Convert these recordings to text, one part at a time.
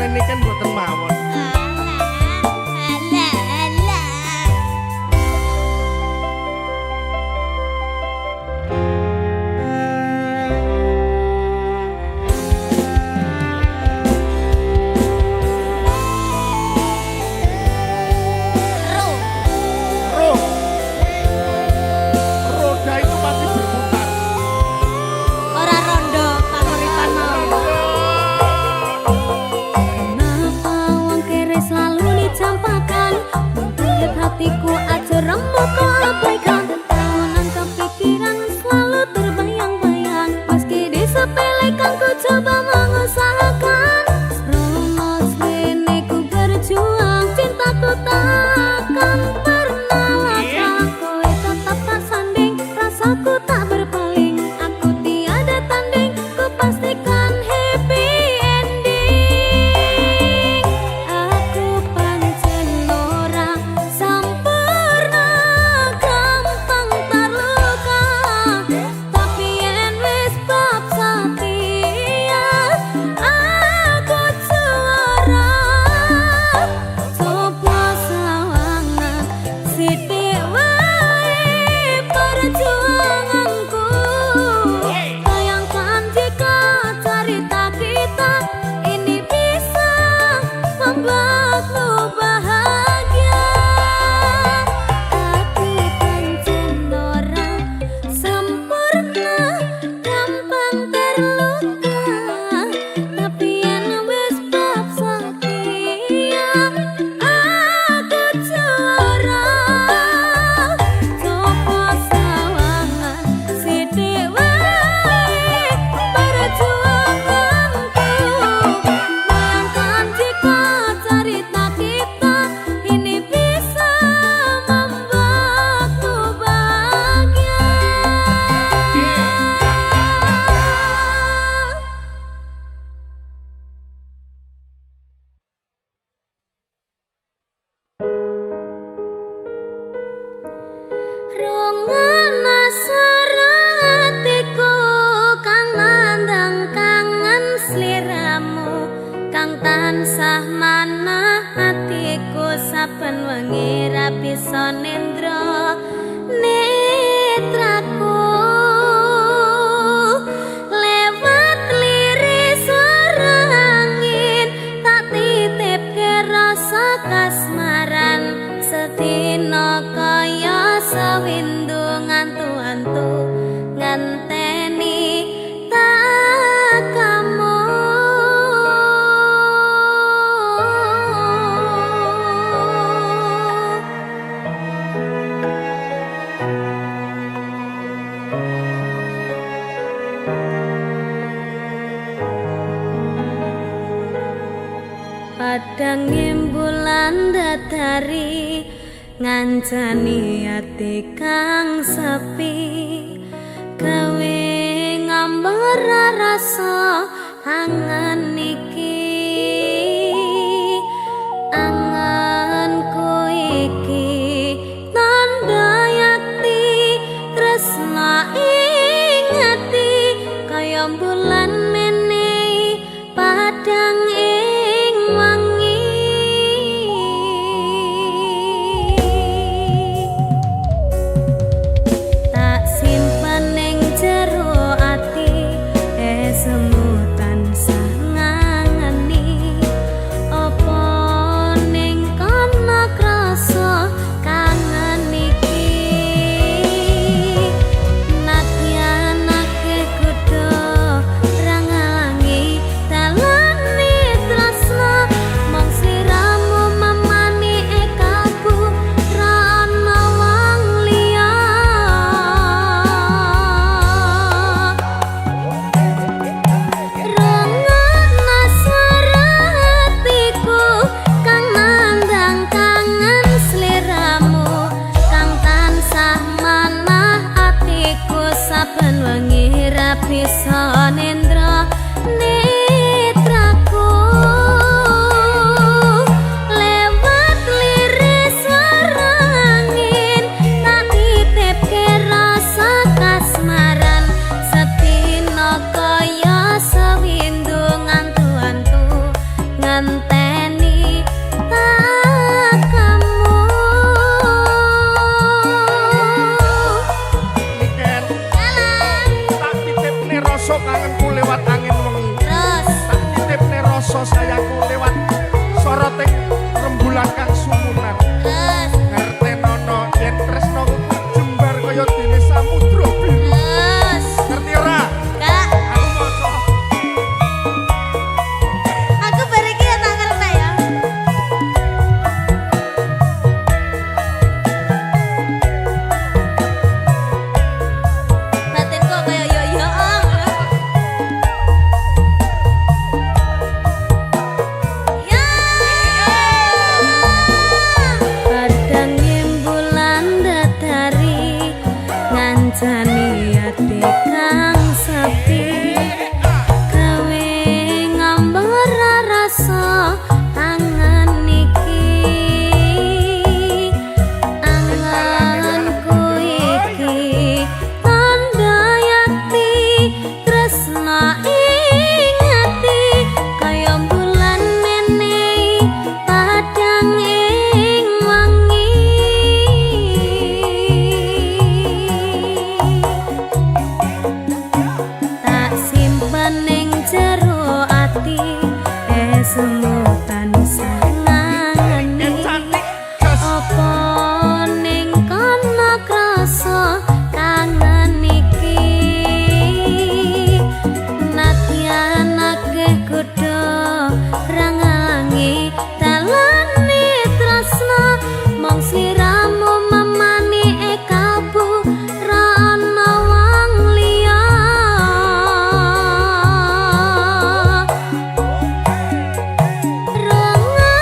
ngene kan mboten mawon. Hatiku aja remuk kau abaikan. Tahunan kepikiran selalu terbayang-bayang. Meski disepelekan ku coba mengusahakan. Rumus ini ku berjuang, cintaku takkan pernah latah. Kowe tetap tak sanding, rasaku tak berpaling. Aku tiada tanding, ku pastikan happy ending. Aku pancen ora gampang terluka, tapi yen wis bab setia aku juara. Coba sawangan sithik wae perjuanganku. Bayangkan jika cerita kita ini bisa membuatmu bahagia. Aku pancen ora sempurna, gampang terluka, tapi yen wis bab setia aku juara. Coba sawangan sithik wae perjuanganku. Bayangkan jika cerita kita ini bisa membuatmu bahagia. Rongana saratiku kang ngandang kangen sliramu, kang tansah manah hatiku saben wengi ra bisa nendra netraku. Lewat liris suara angin tak titipke rasa kasmaran. Sedina kaya sawindu ngantu-antu ngenteni takamu. Padang bulan datari ngancani ati kang sepi, gawe ngambar rasa angan iki. Anganku iki tanda yakti tresna ing ati, kaya bulan menehi padang ing wangi. Tak simpen ning jero ati, semu tansah ngangen sayaku lewat soroting rembulan kang sumunan. Ngertenono yen tresno jembar kaya dene samudra biru. Ngerti ora? Kak, Aku maca. aku bareng ya tak ngerti ya. Batinku kaya yo-yo. Ya. Padang bulan datari ngancani ati kang sepi gawe ngambar rasa angan iki anganku iki tanda yakti tresna ing ati kaya bulan menehi padang ing wangi tak simpen ning jero ati semut tansah ngangeni apa ning kono krasa kangen iki nadyan akeh kudu rangangi dalane tresna mong sliramu memani kalbu ra ana wong liya rangangi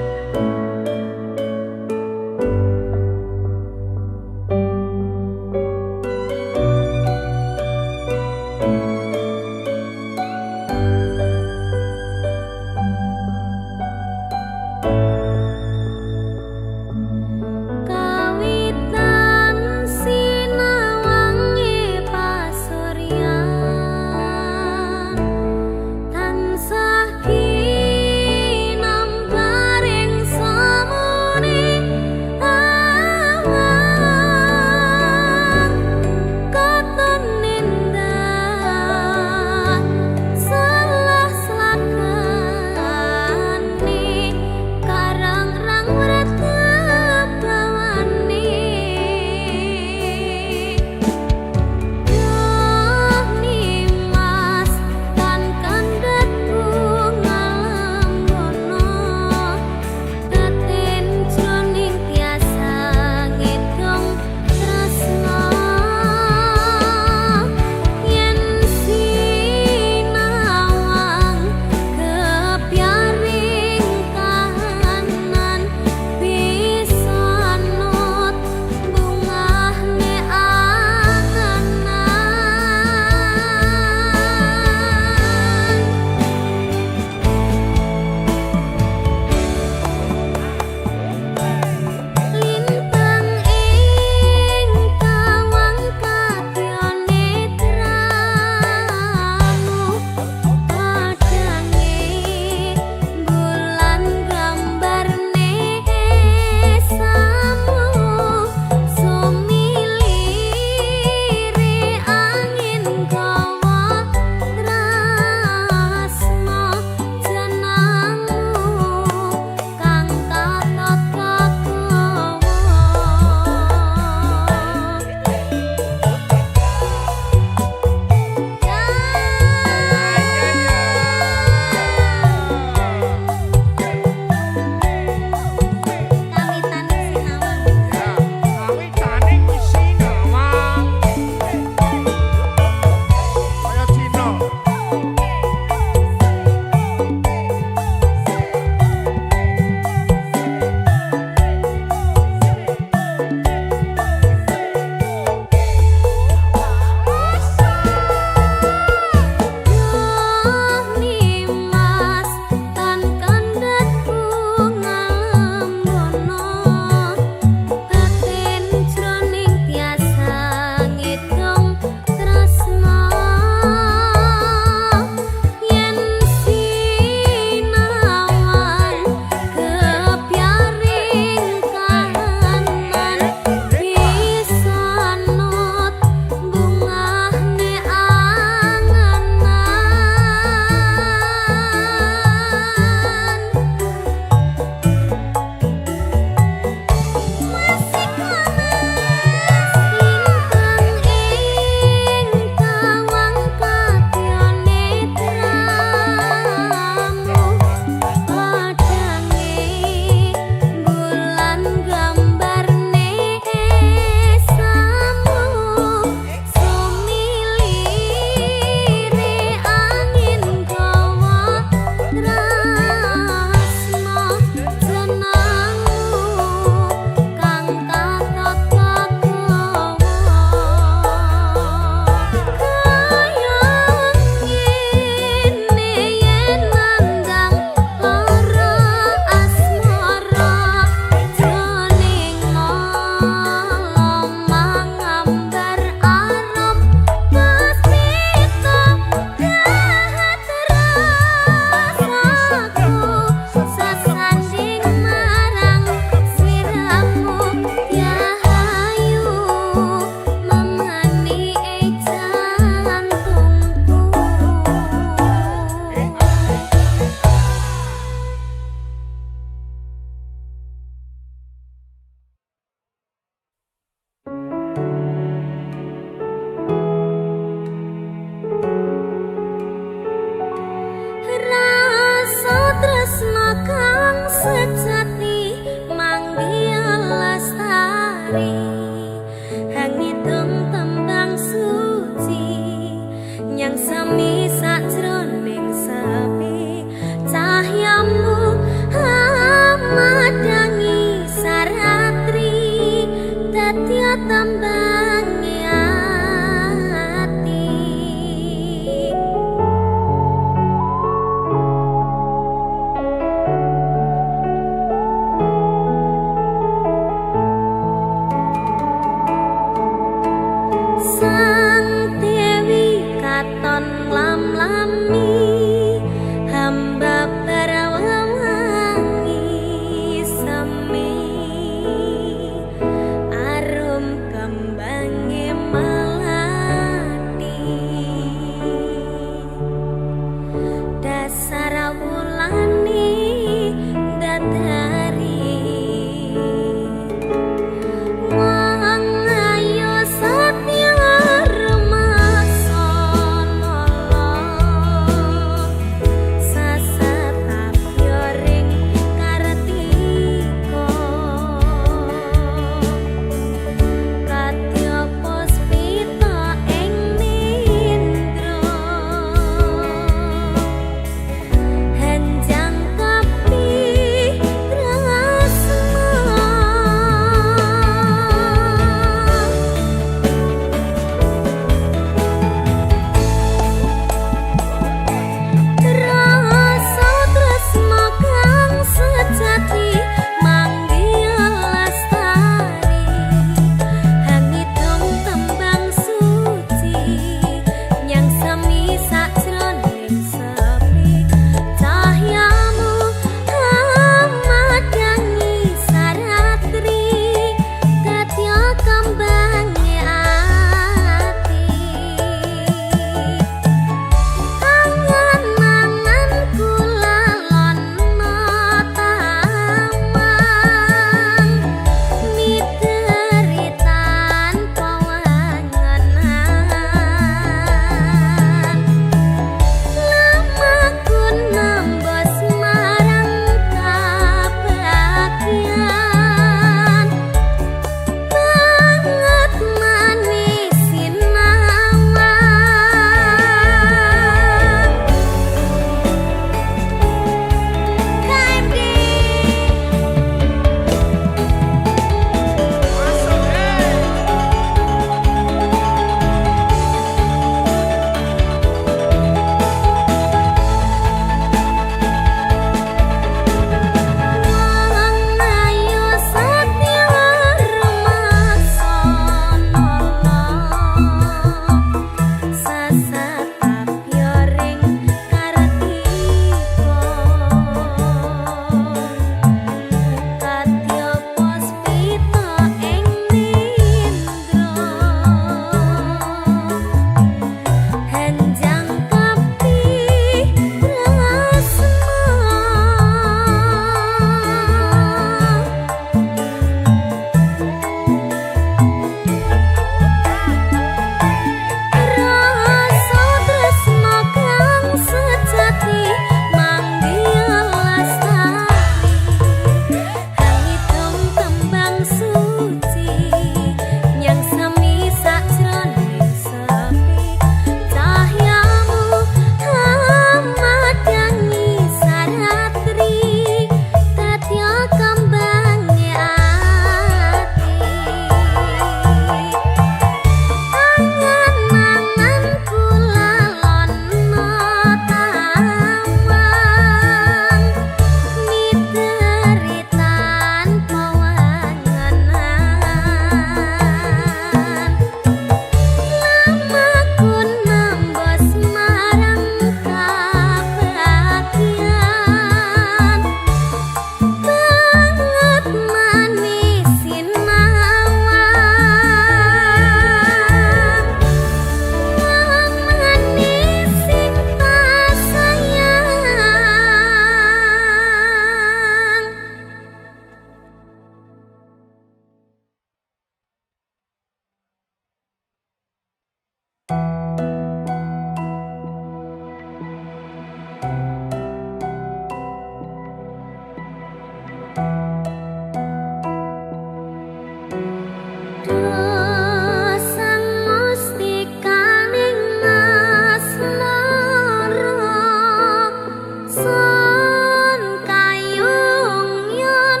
Sun kayung yon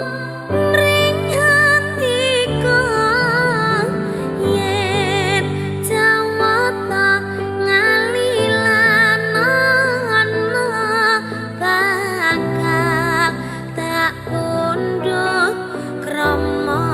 mring hatiku yen jawata ngalilanana bakal tak pundhut krama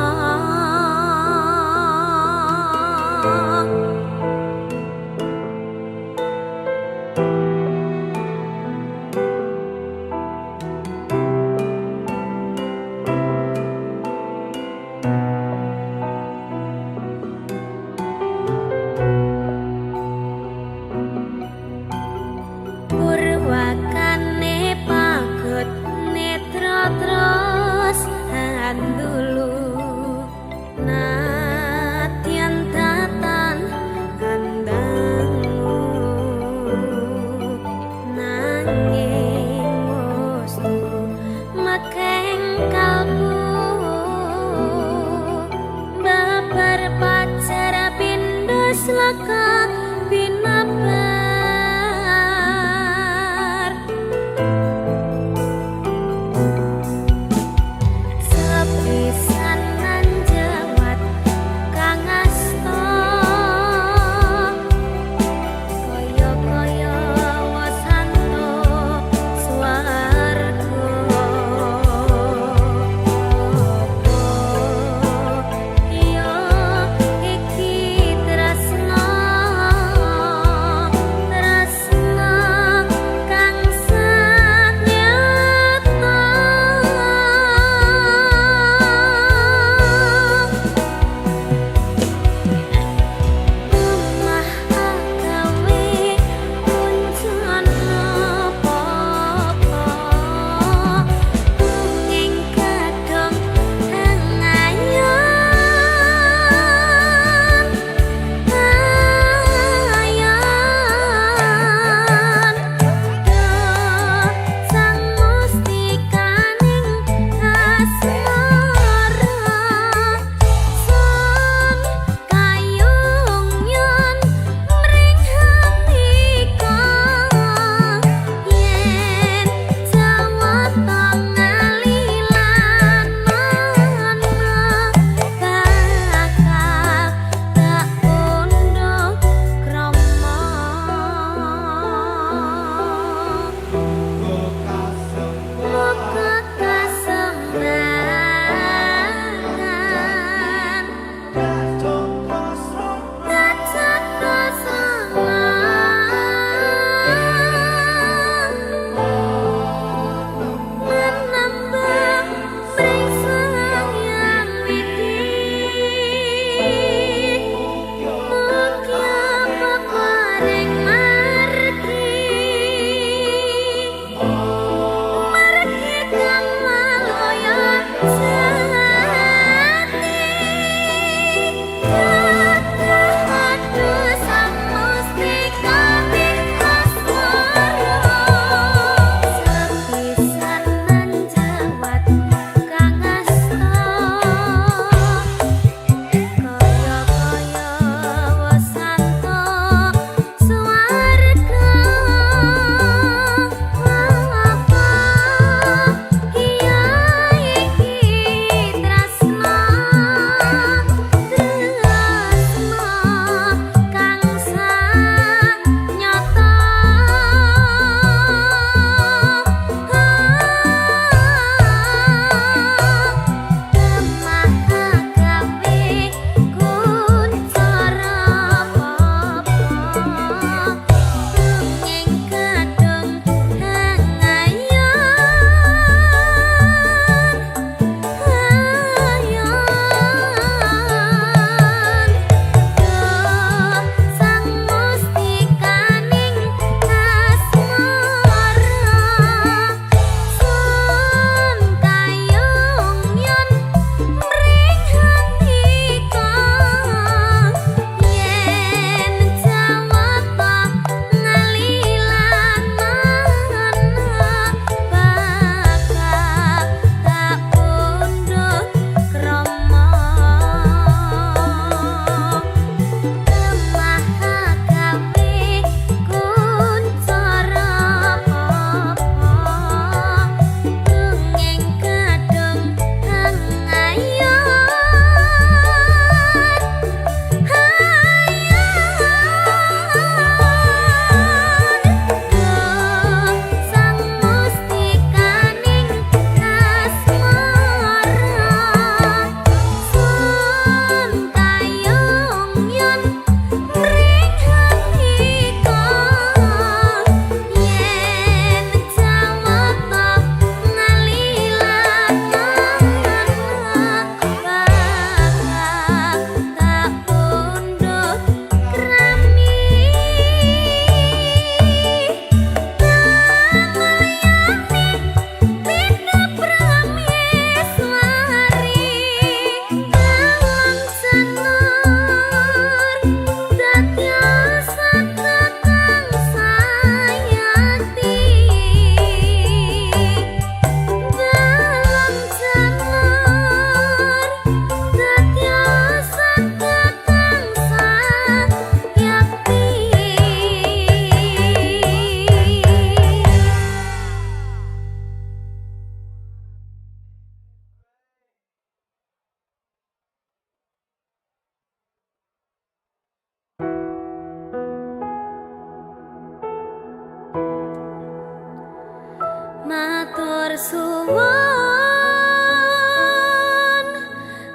matur suwun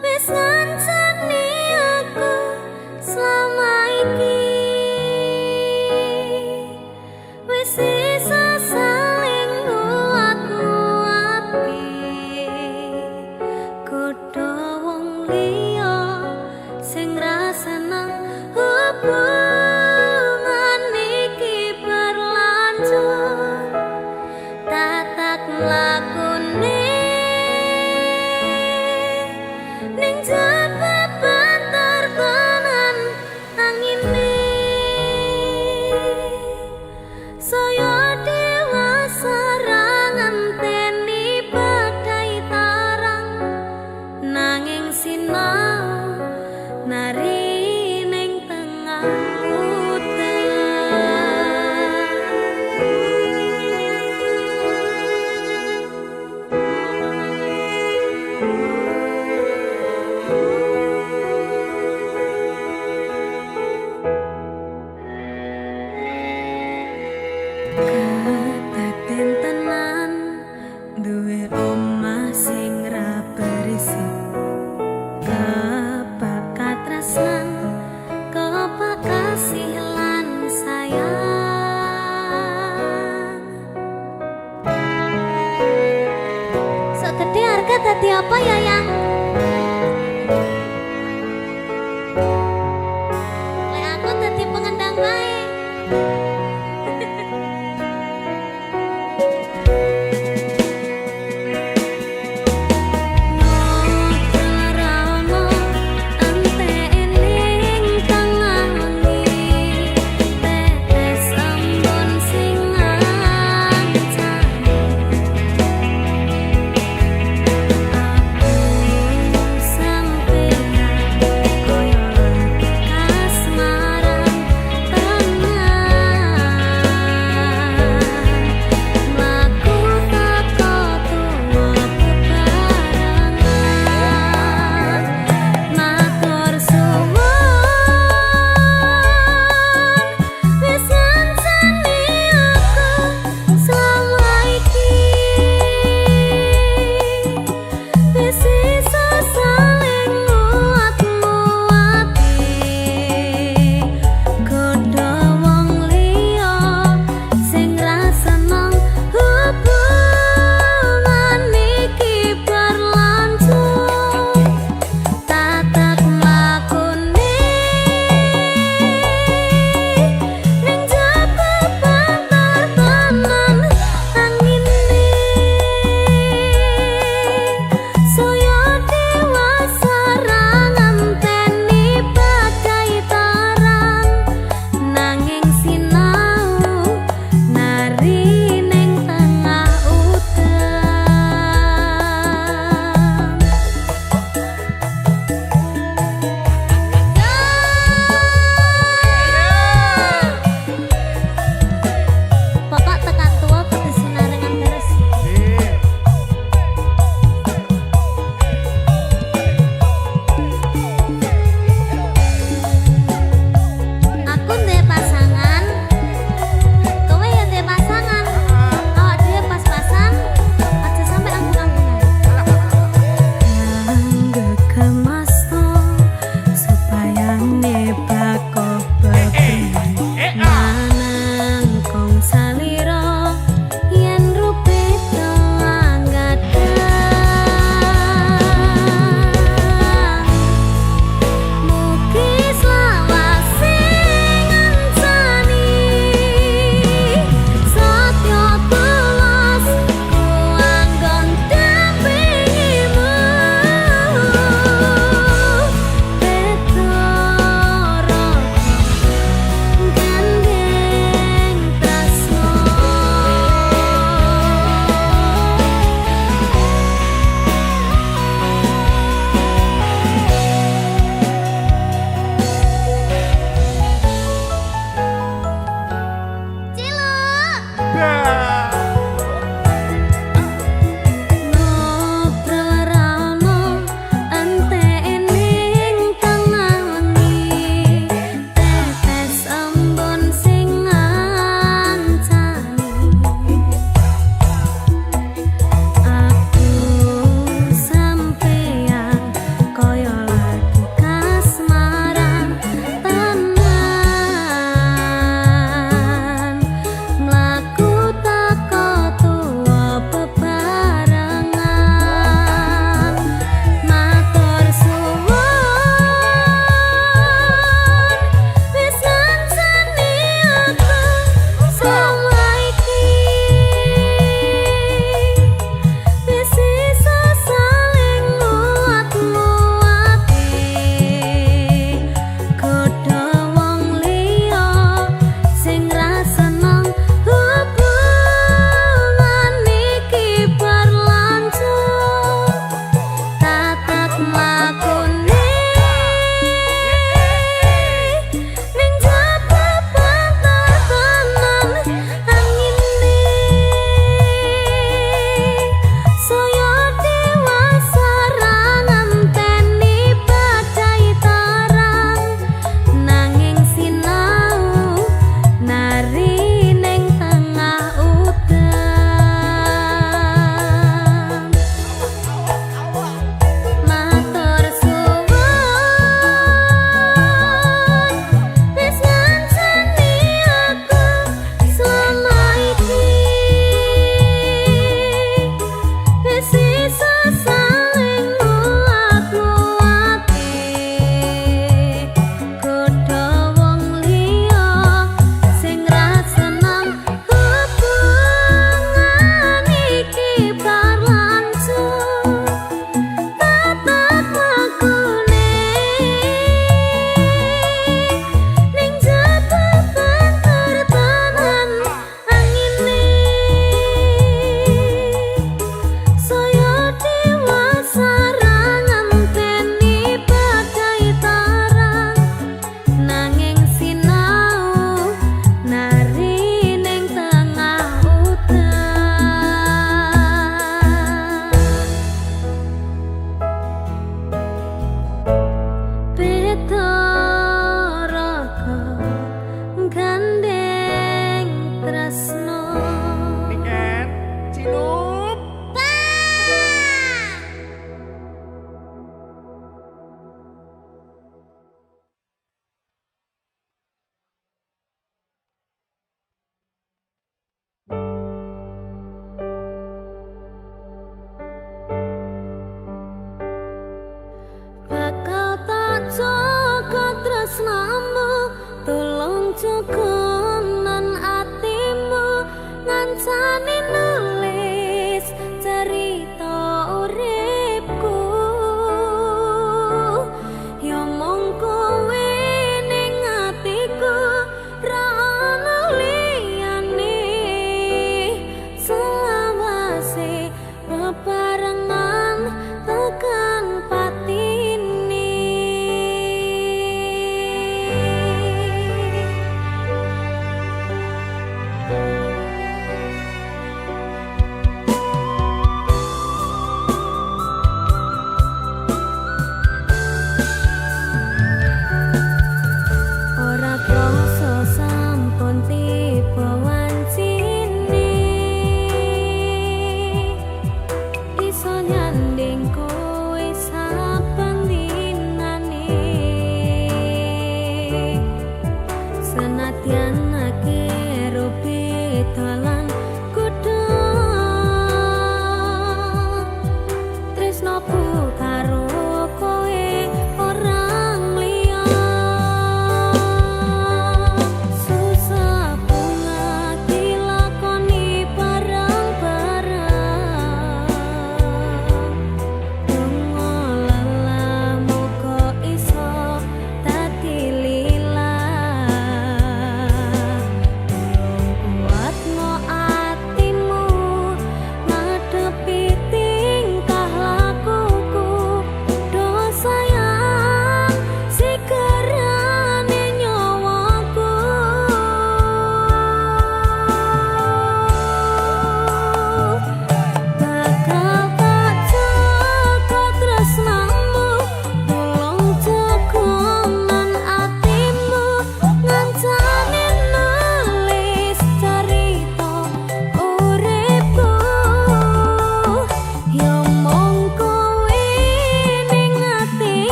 wis ngancani aku selama iki wis isa saling nguat-nguati kudu wong liya sing ra seneng hubungan iki berlanjut tatak lakune ning jaba banter tenan angine saya dewasa ra ngenteni badai tarang nanging sinau nari ning tengah kadaden tenan duwe omah sing ra berisik kebakat tresnan kebakat kasih lan sayang segede harga tadi apa ya yang lek aku tadi pengendang baik aku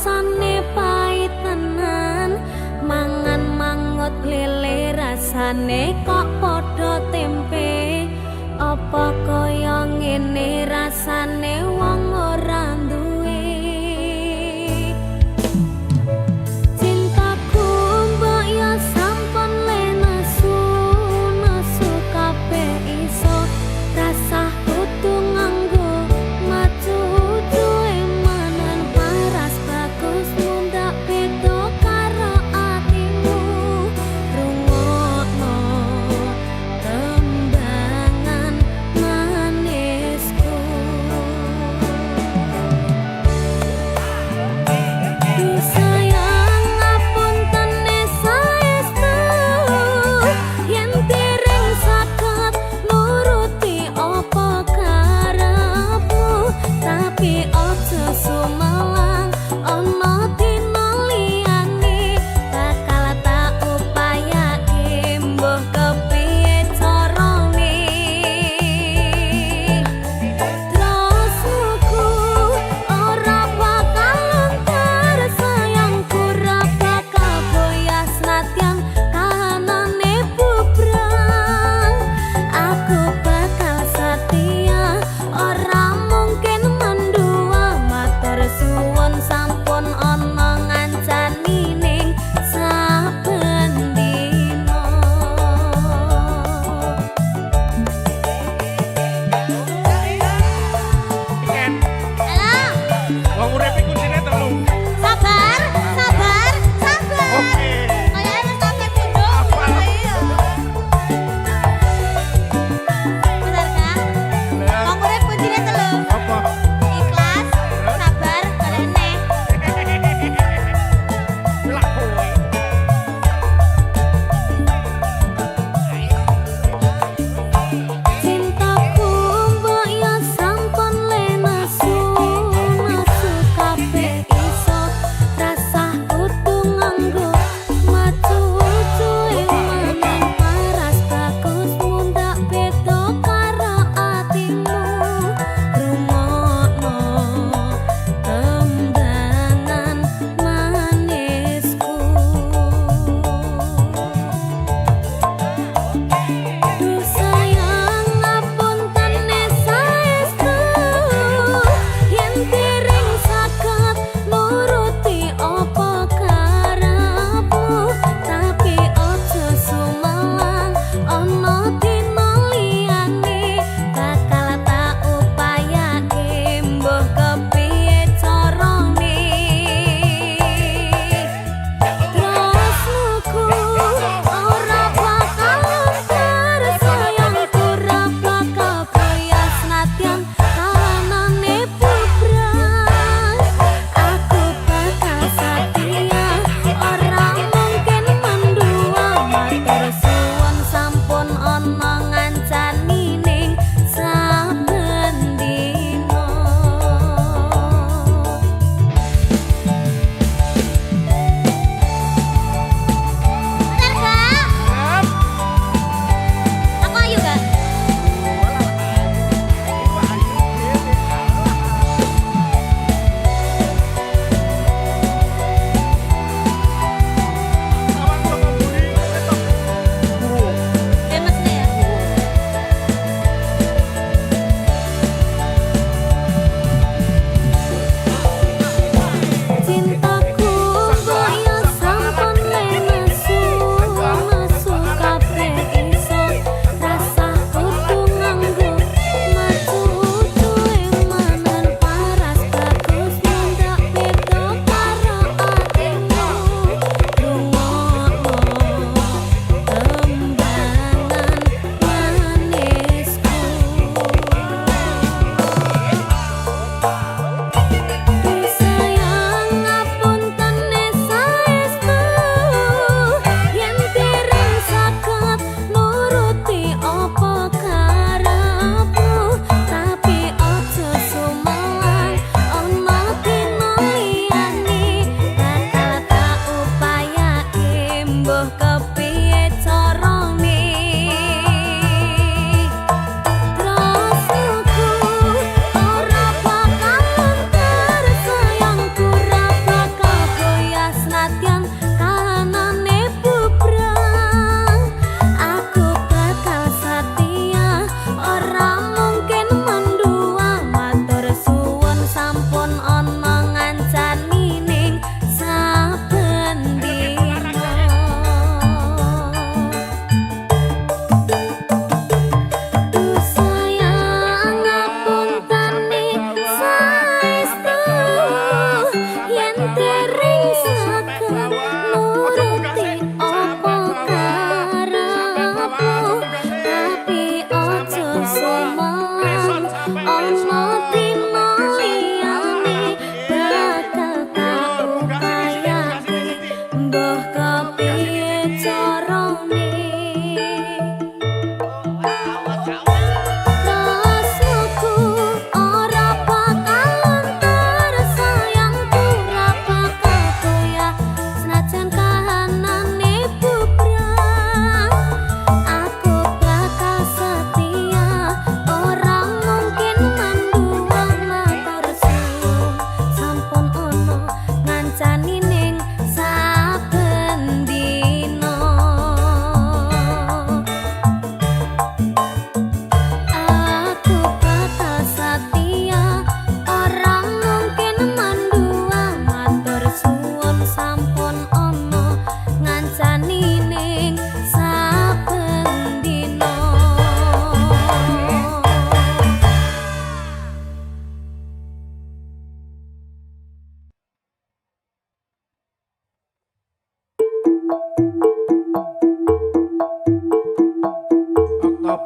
rasane pahit tenan, mangan mangut lele rasane kok padha tempe. Apa kaya ngene rasane wong ora duwe. Cintaku mbok ya sampun lenesu, nesu kabeh iso rasah kudu nganggo matu duwe manan paras bagus mundak beda karo atimu. Rungokno tembangan manisku.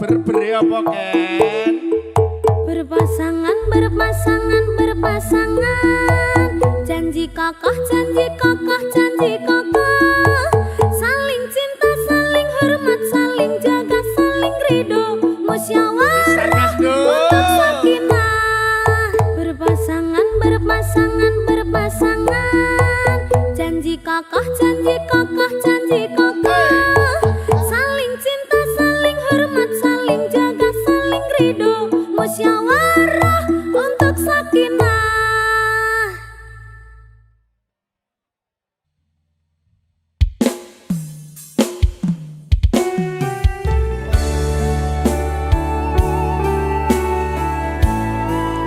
berberi apa Ken? Berpasangan, berpasangan, berpasangan. Janji kokoh, janji kokoh, janji kokoh. Saling cinta, saling hormat, saling jaga, saling ridho, musyawarah untuk sakinah. Berpasangan, berpasangan, berpasangan. Janji kokoh, janji kokoh, janji kokoh. Saling cinta, saling hormat, saling jaga, saling ridho, musyawarah untuk sakinah.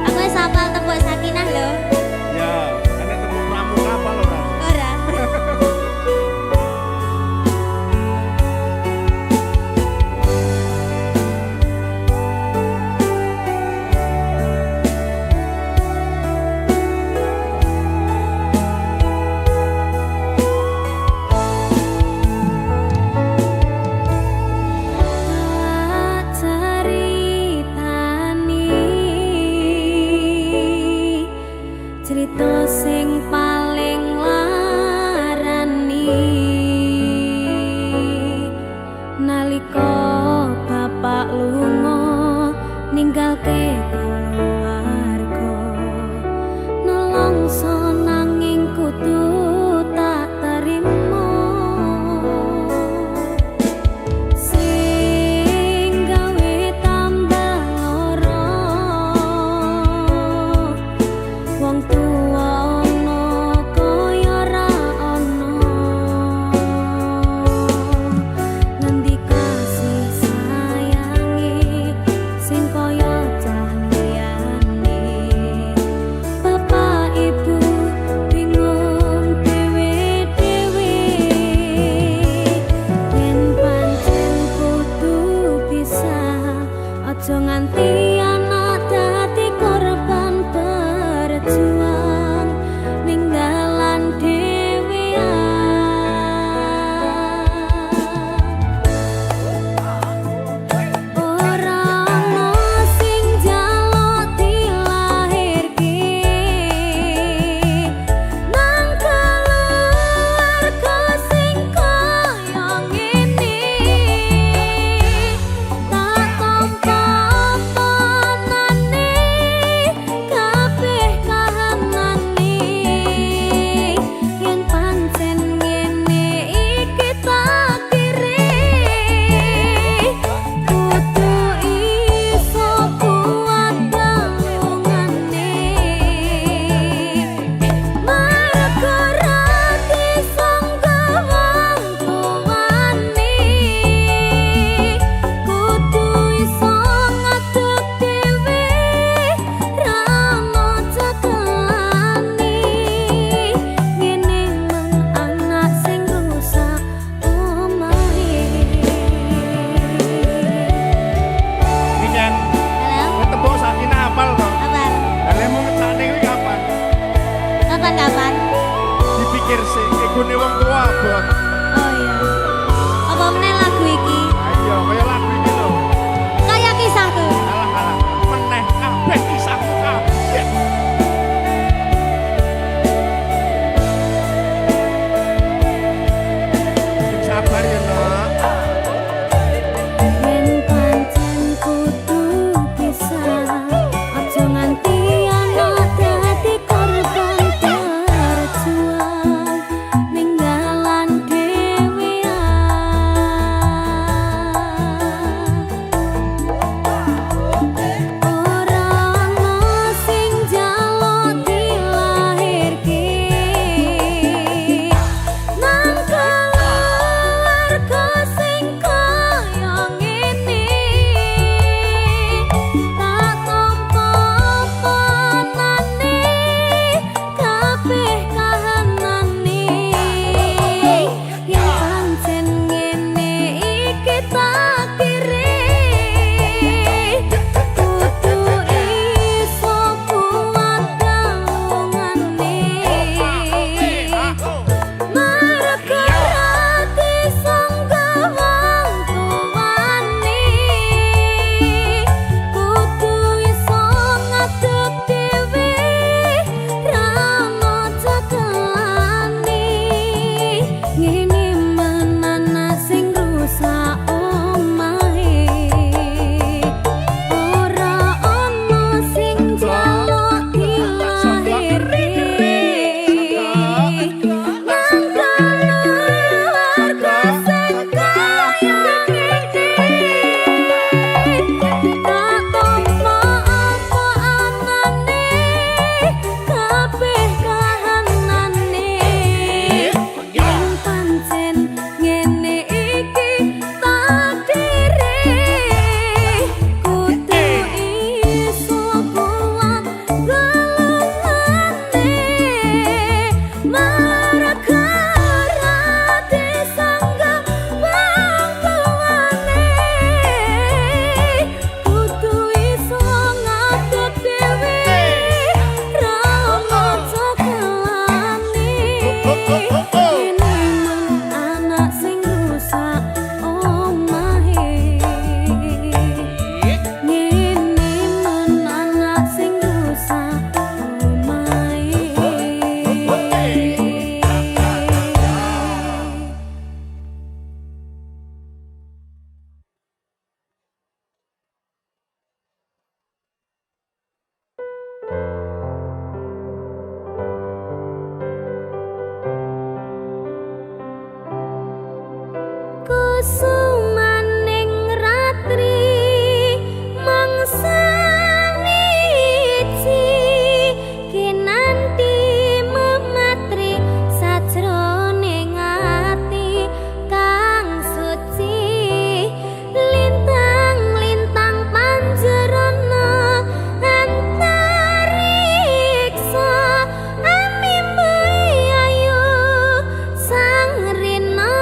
Aku wis hafal tembok sakinah lho. Ya, ana tembung pramuka apa lho, Ran? Ora. Cerita sing paling larani nalika bapak lunga ninggalke keluarga nelongso nanging kudu tak terima sing gawe tambah lara wong tuwa ana kaya ra ana ngendi kasih sayangi sing kaya cah liyane bapak ibu bingung dhewe-dhewe yen pancen kudu pisah aja nganti anak dadi korban berjuang ning dalan dhewean ora ana sing njaluk dilahirke nang keluarga sing kaya ngene tak tampa panane kabeh kahanane yen pancen ngene iki takdire kudu iso kuat galungane marga ra disangga wong tuwane kudu iso ngadeg dhewe ra ono cekelane ngene men anak sing rusak omahe. Iki Ken, Halo, tembung sakinah apal to? kabar? Lah mau ngecane kuwi kapan? Kapan-kapan? Dipikir sih, igune wong tua abot. Oh iya. Apa meneh lagu iki? Ayo, kaya lagu iki lho. Kayak kisahku. Alah, meneh kabeh kisahku kabeh. Sabar ya, Nak. Yen pancen kudu pisah, aja nganti anak dadi korban berjuang ning dalan dhewean. Kusumaning ratri mangsani ci kinanti mematri sajroning ati kang suci lintang-lintang panjerana antariksa amimbai ayu sang rina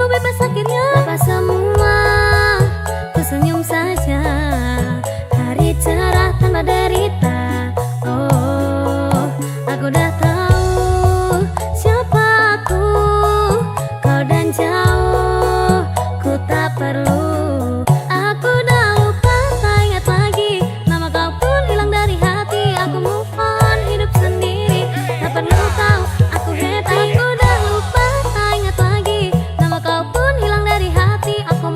Ku bebas akhirnya apa semua, ku senyum saja. Hari cerah tanpa derita. Oh, aku dah tahu siapa aku. Kau dan jauh, ku tak perlu. Aku dah lupa, tak ingat lagi. Nama kau pun hilang dari hati. Aku move on, hidup sendiri. Tak perlu tahu, aku happy. Aku dah lupa, tak ingat lagi. Nama kau pun hilang dari hati. Aku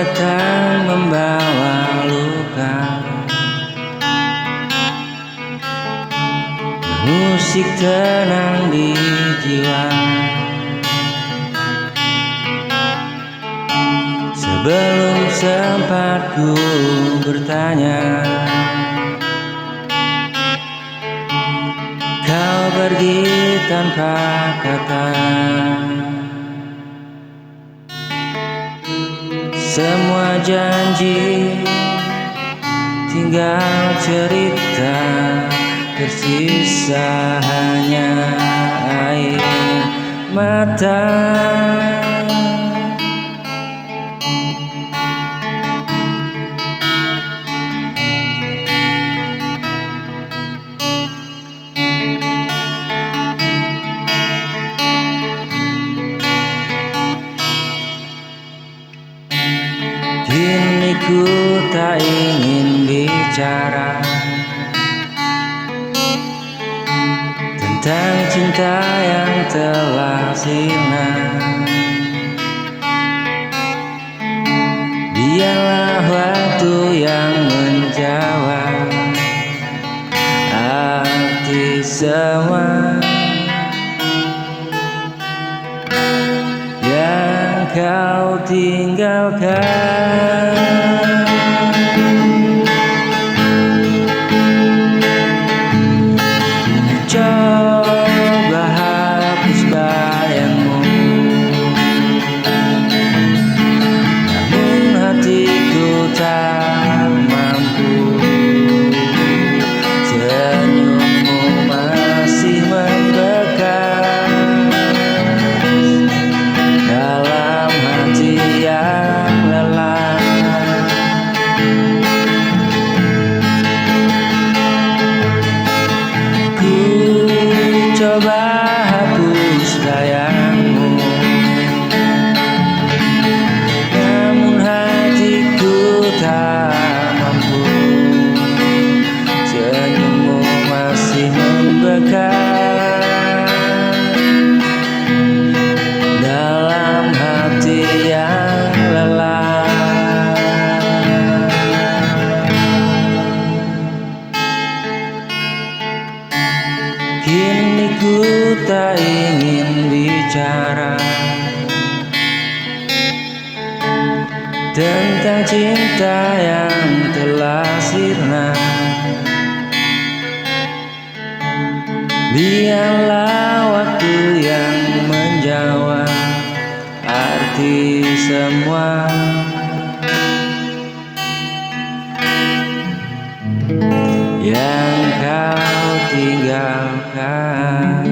datang membawa luka, musik tenang di jiwa. Sebelum sempat ku bertanya, kau pergi tanpa kata. Semua janji tinggal cerita, tersisa hanya air mata. Kini ku tak ingin bicara tentang cinta yang telah sirna. Biarlah waktu yang menjawab arti semua yang kau tinggalkan. Coba hapus bayangmu, namun hatiku tak mampu. Senyummu masih membekas dalam hati yang lelah. Ku coba hapus bayangmu, namun hatiku tak mampu. Senyummu masih membekas dalam hati yang lelah. Kini ku tak ingin bicara tentang cinta yang telah sirna. Biarlah waktu yang menjawab arti semua yang kau tinggalkan.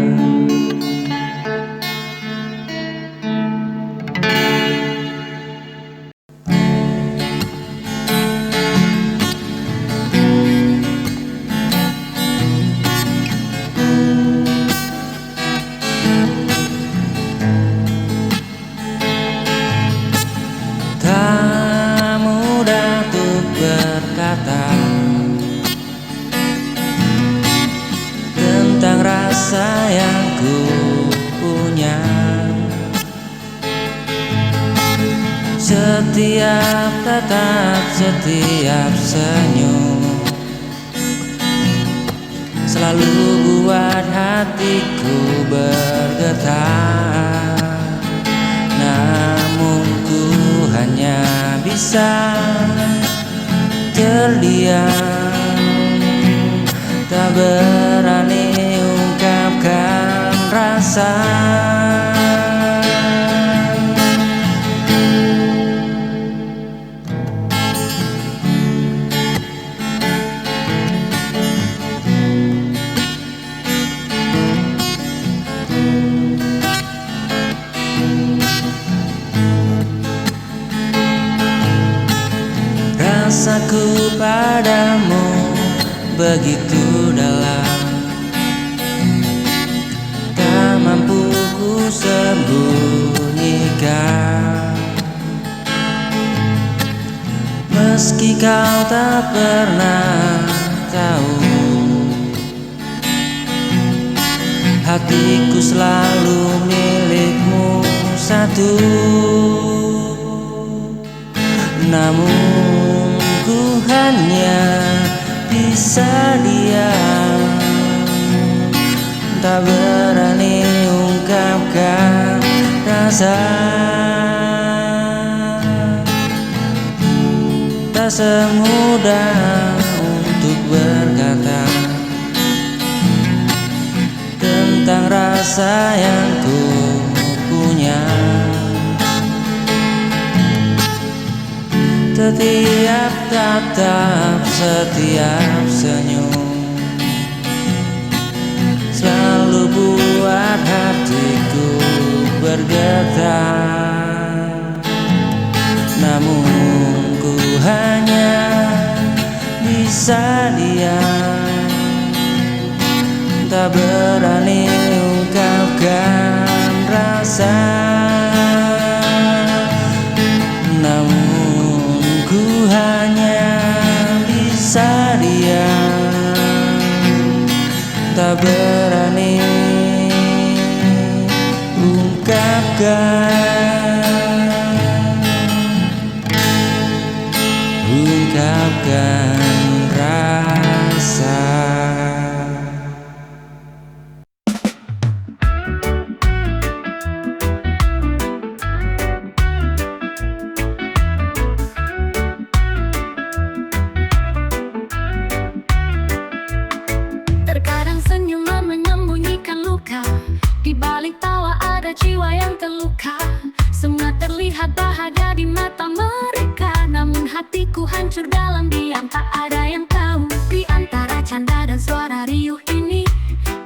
Tak mudah untuk berkata tentang rasa yang ku punya. Setiap tatap, setiap senyum selalu buat hatiku bergetar. Namun ku hanya bisa terdiam, tak berani ungkapkan rasa. Rasaku padamu begitu dalam, tak mampu ku sembunyikan. Meski kau tak pernah tahu, hatiku selalu milikmu satu. namun ku hanya bisa diam, tak berani ungkapkan rasa. Tak semudah untuk berkata tentang rasa yang ku punya. Setiap tatap, setiap senyum selalu buat hatiku bergetar. Namun ku hanya bisa diam, tak berani ungkapkan rasa. Namun ku hanya bisa diam, tak berani ungkapkan rasa. Terkadang senyuman menyembunyikan luka, di balik tawa ada jiwa yang terluka. Semua terlihat bahagia di mata mereka, namun hatiku hancur dalam diam. Tak ada yang tahu di antara canda dan suara riuh ini,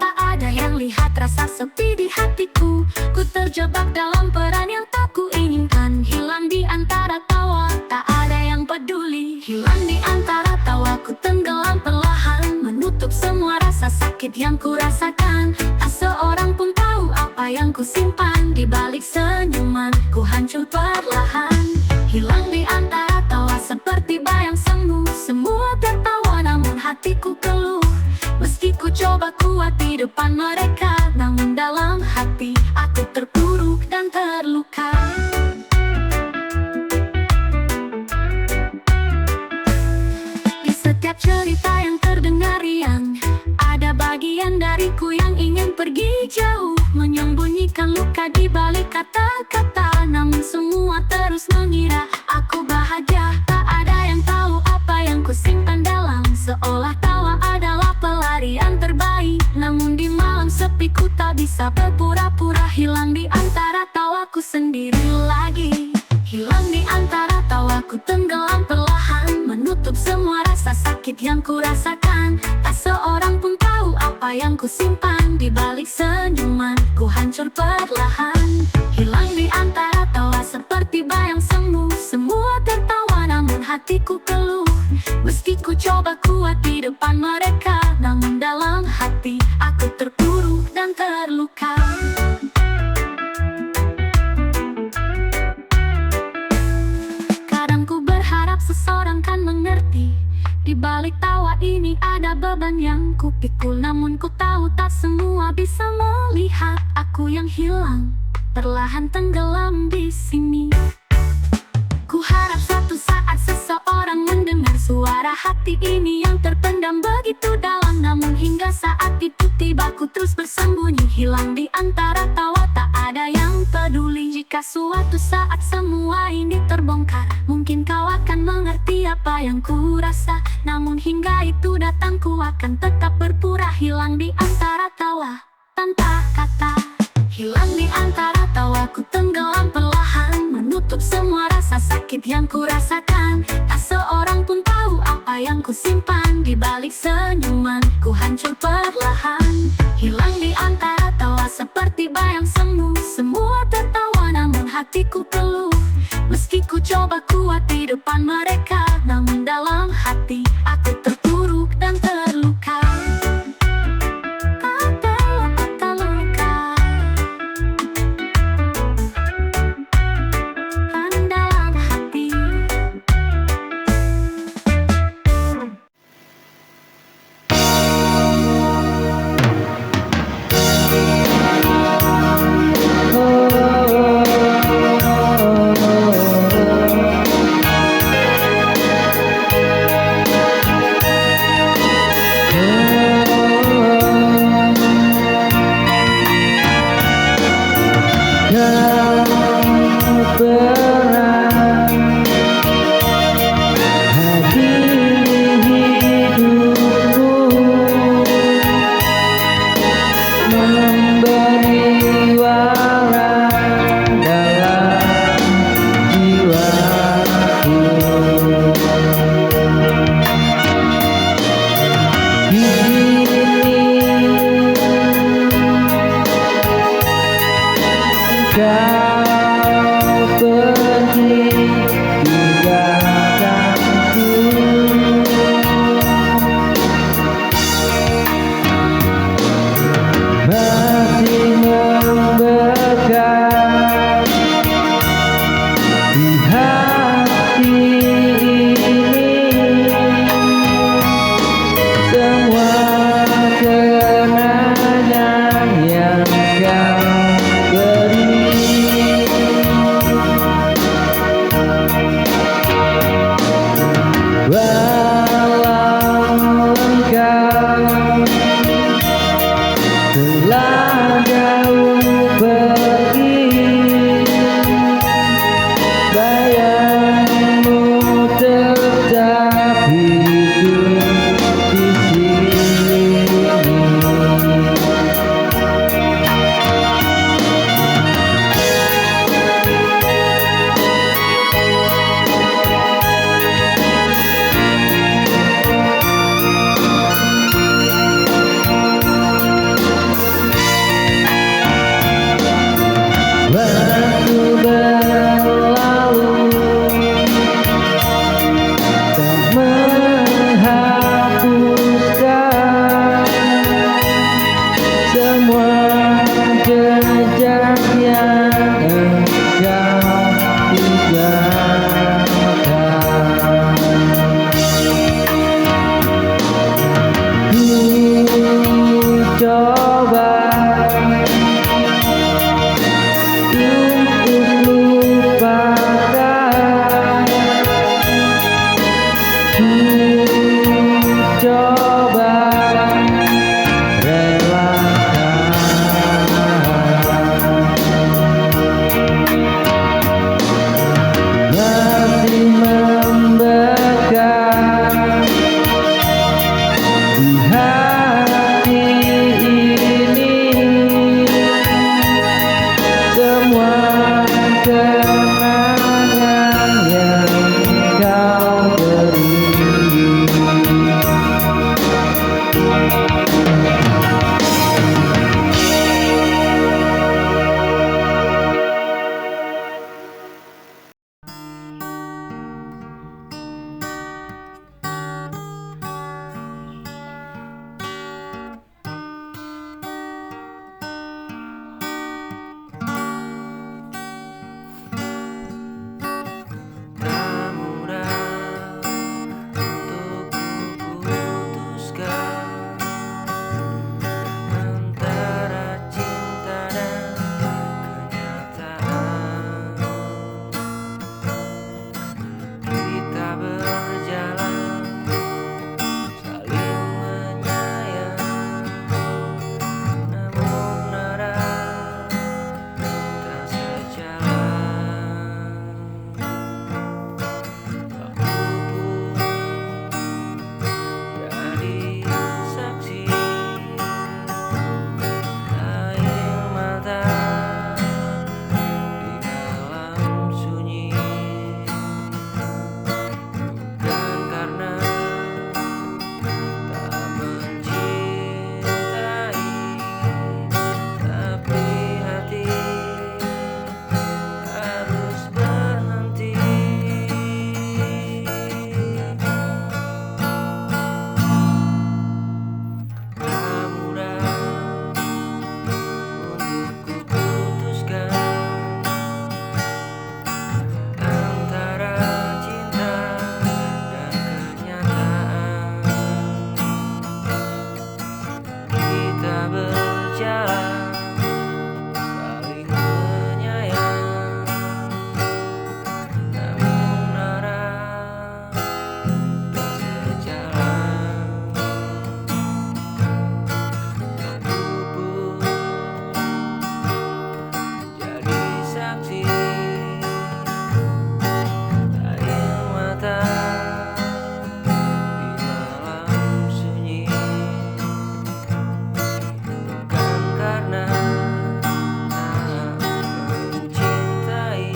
tak ada yang lihat rasa sepi di hatiku. Ku terjebak dalam peran yang tak ku inginkan, hilang di antara tawa, tak ada yang peduli. Hilang di antara tawa, ku tenggelam perlahan, menutup semua rasa sakit yang ku rasakan. Tak seorang pun tahu apa yang ku simpan di balik senyuman, ku hancur perlahan. Hilang di antara tawa seperti bayang semu, semua tertawa namun hatiku keluh. Meski ku coba kuat di depan mereka, namun dalam hati aku terpuruk dan terluka. Di setiap cerita yang terdengar riang, ada bagian dariku yang ingin pergi jauh, menyembunyikan luka di balik kata-kata. Namun semua terus mengira aku bahagia, tak ada yang tahu apa yang ku simpan dalam, seolah tawa adalah pelarian terbaik. Namun di malam sepi ku tak bisa berpura-pura, hilang di antara tawaku sendiri lagi. Hilang di antara tawaku tenggelam perlahan, menutup semua rasa sakit yang ku rasakan. Tak seorang pun tahu apa yang ku simpan di balik senyuman, ku hancur perlahan. Hilang di antara tawa seperti bayang semu, semua tertawa namun hatiku keluh. Meski ku coba kuat di depan mereka, namun dalam hati aku terpuruk dan terluka. Kadang ku berharap seseorang kan mengerti, di balik tawa ini ada beban yang ku pikul. Namun ku tahu tak semua bisa melihat aku yang hilang, perlahan tenggelam di sini. Ku harap suatu saat seseorang mendengar suara hati ini yang terpendam begitu dalam. Namun hingga saat itu tiba ku terus bersembunyi, hilang di antara tawa, tak ada yang peduli. Jika suatu saat semua ini terbongkar, mungkin kau akan mengerti apa yang ku rasa. Namun hingga itu datang ku akan tetap berpura, hilang di antara tawa tanpa kata. Hilang di antara tawa, ku tenggelam perlahan, menutup semua rasa sakit yang ku rasakan. Tak seorang pun tahu apa yang ku simpan di balik senyuman, ku hancur perlahan. Hilang di antara tawa seperti bayang semu, semua tertawa namun hatiku keluh. Meski ku coba kuat di depan mereka, namun dalam hati aku terpuruk dan terluka. berlalu, tak menghapuskan semua jejak yang engkau tinggalkan. Coba untuk lupakan, coba relakan, masih membekas di hati ini semua kenangan yang kau beri. Tak mudah untuk kuputuskan antara cinta dan kenyataan. Kita berjalan saling menyayang, namun arah tak sejalan. Jadi saksi air mata di malam sunyi, bukan karena tak mencintai, tapi hati harus berhenti. Tak mudah untuk kuputuskan antara cinta dan kenyataan. Kita berjalan saling menyayang, namun arah tak sejalan. Aku pun jadi saksi air mata di malam sunyi, bukan karena tak mencintai,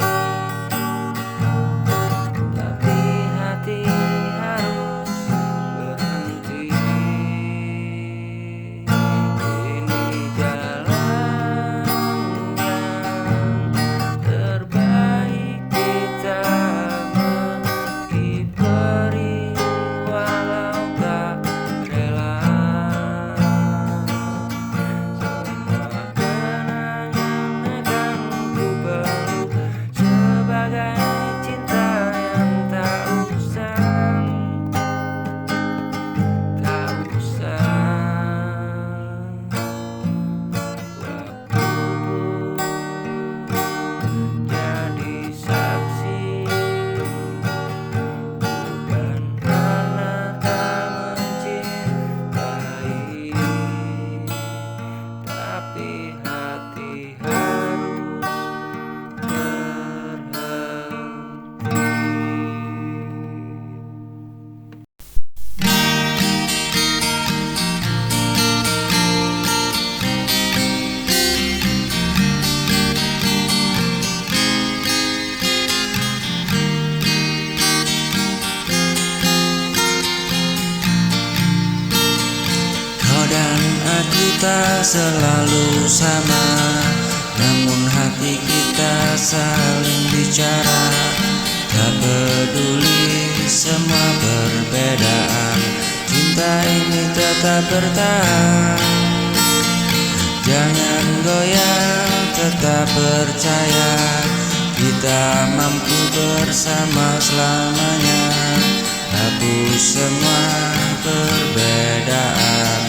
tapi hati harus berhenti. Ini jalan yang terbaik kita meski perih walau tak rela. Semua kenangan akan ku peluk sebagai cinta yang tak usah. Waktu pun jadi saksi, bukan karena tak mencintai, tapi hati harus Kau dan aku tak selalu sama, namun hati hati kita saling bicara, tak peduli semua perbedaan, cinta ini tetap bertahan. Jangan goyah, tetap percaya, kita mampu bersama selamanya. Hapus semua perbedaan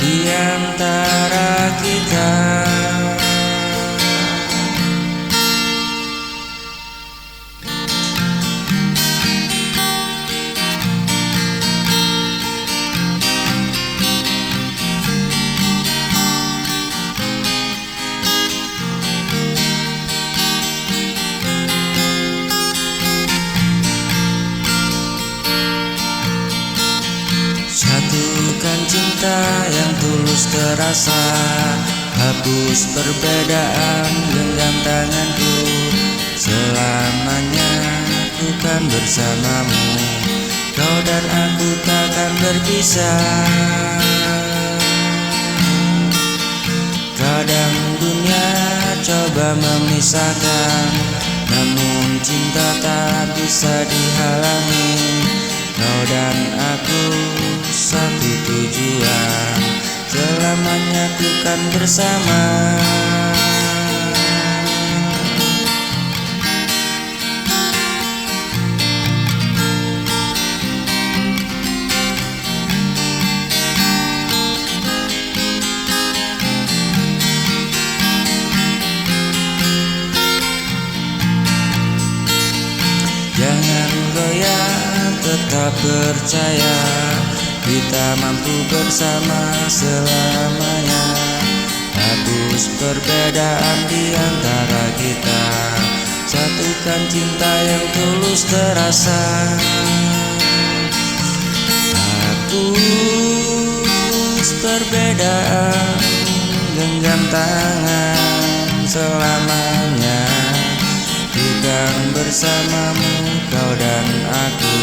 di antara kita. Satukan cinta yang tulus terasa, hapus perbedaan, genggam tanganku. Selamanya ku kan bersamamu, kau dan aku takkan berpisah. Kadang dunia coba memisahkan, namun cinta tak bisa dihalangi. Kau dan aku satu tujuan, selamanya ku kan bersama. Jangan goyah, tetap percaya, kita mampu bersama selamanya. Hapus perbedaan di antara kita, satukan cinta yang tulus terasa. Hapus perbedaan, genggam tangan selamanya. Bukan bersamamu, kau dan aku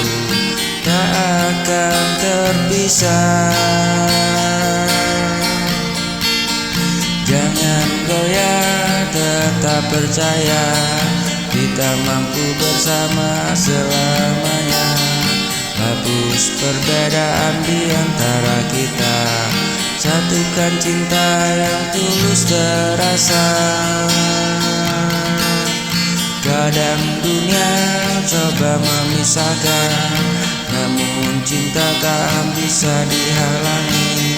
tak akan terpisah. Jangan goyah, tetap percaya, kita mampu bersama selamanya. Hapus perbedaan di antara kita, satukan cinta yang tulus terasa. Kadang dunia coba memisahkan, namun cinta tak bisa dihalangi.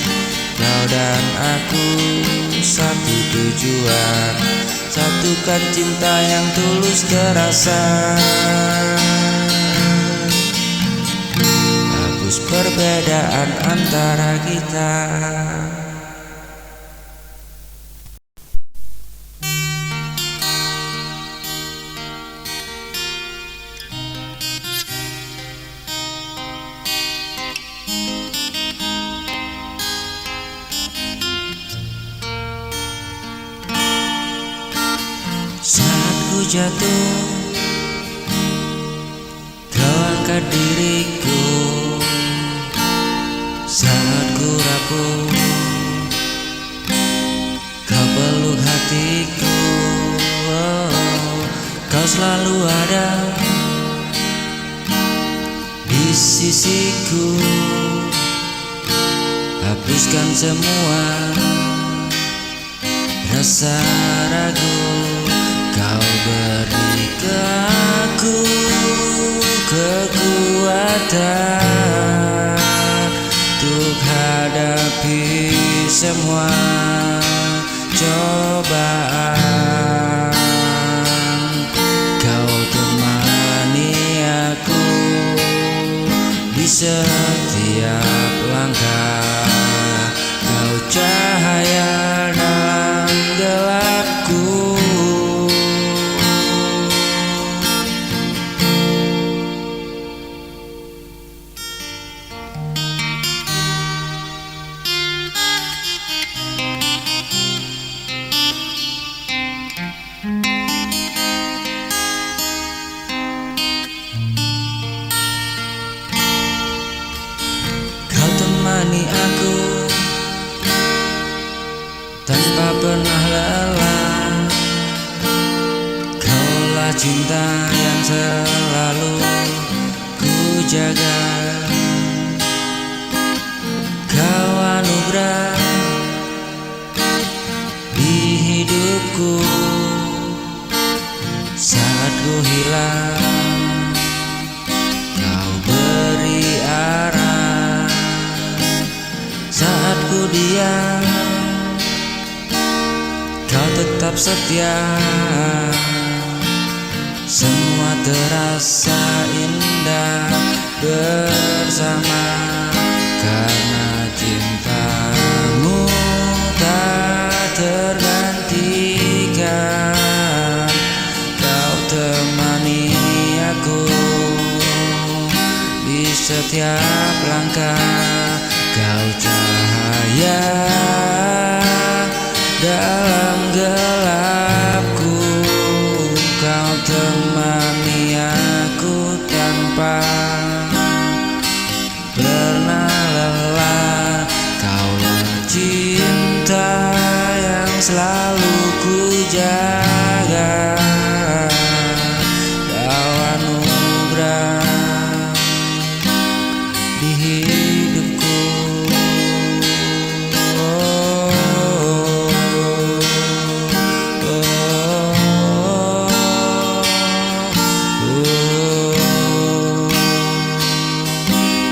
Kau dan aku satu tujuan, satukan cinta yang tulus terasa. Hapus perbedaan antara kita. Saat ku jatuh, kau angkat diriku. Saat ku rapuh, kau peluk hatiku. Kau selalu ada di sisiku. Hapuskan semua rasa ragu. Kau beri ke aku kekuatan untuk hadapi semua cobaan. Kau temani aku di setiap langkah. Kau cahaya dalam gelapku. Temani aku tanpa pernah lelah. cinta yang selalu ku jaga. Kau anugerah di hidupku saat ku hilang. Kau beri arah saat ku diam. Kau tetap setia. Semua terasa indah bersama, karena cintamu tak tergantikan. Kau temani aku di setiap langkah. Kau cahaya dalam gelapku. Kau temani aku tanpa pernah lelah. Kaulah cinta yang selalu ku jaga. Kau anugerah di hidupku.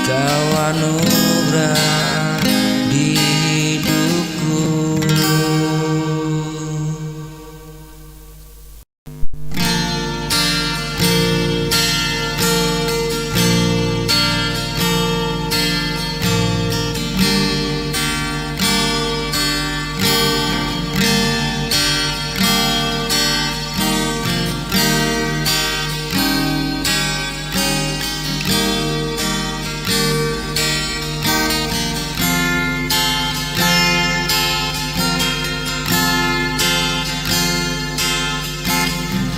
Kau anugerah di hidupku.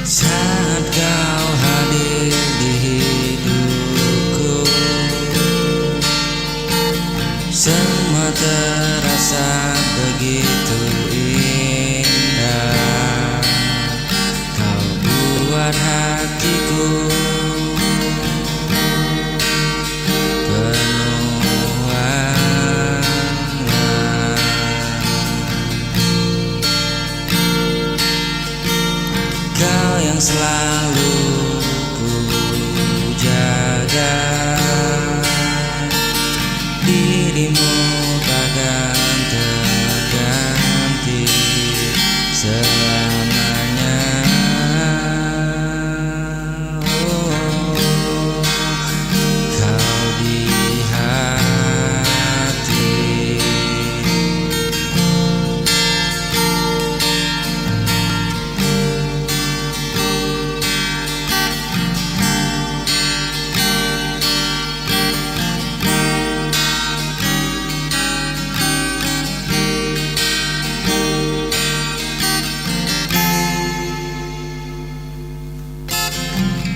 Saat kau hadir di hidupku, semua terasa begitu indah. Kau buat hatiku penuh warna. Kau yang selalu ku jaga. Dirimu takkan terganti selamanya. Kau di hati.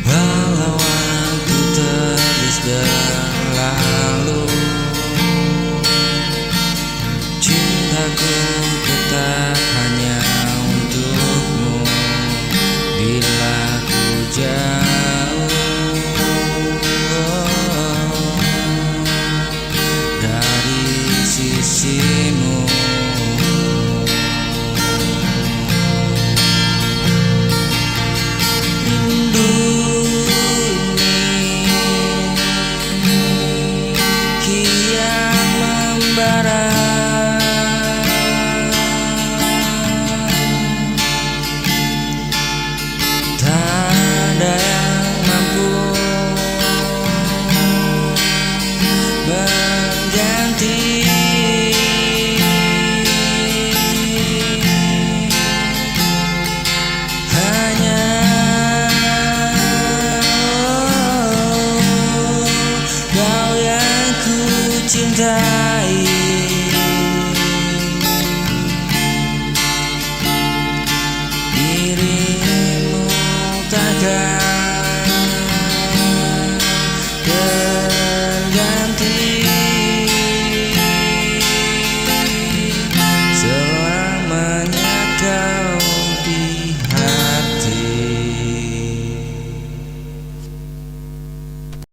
Walau waktu terus berlalu, cintaku tetap hanya untukmu. Bila ku jauh dari sisimu, rindu kian membara. Tak ada yang mampu mengganti. Hanya kau yang ku cintai.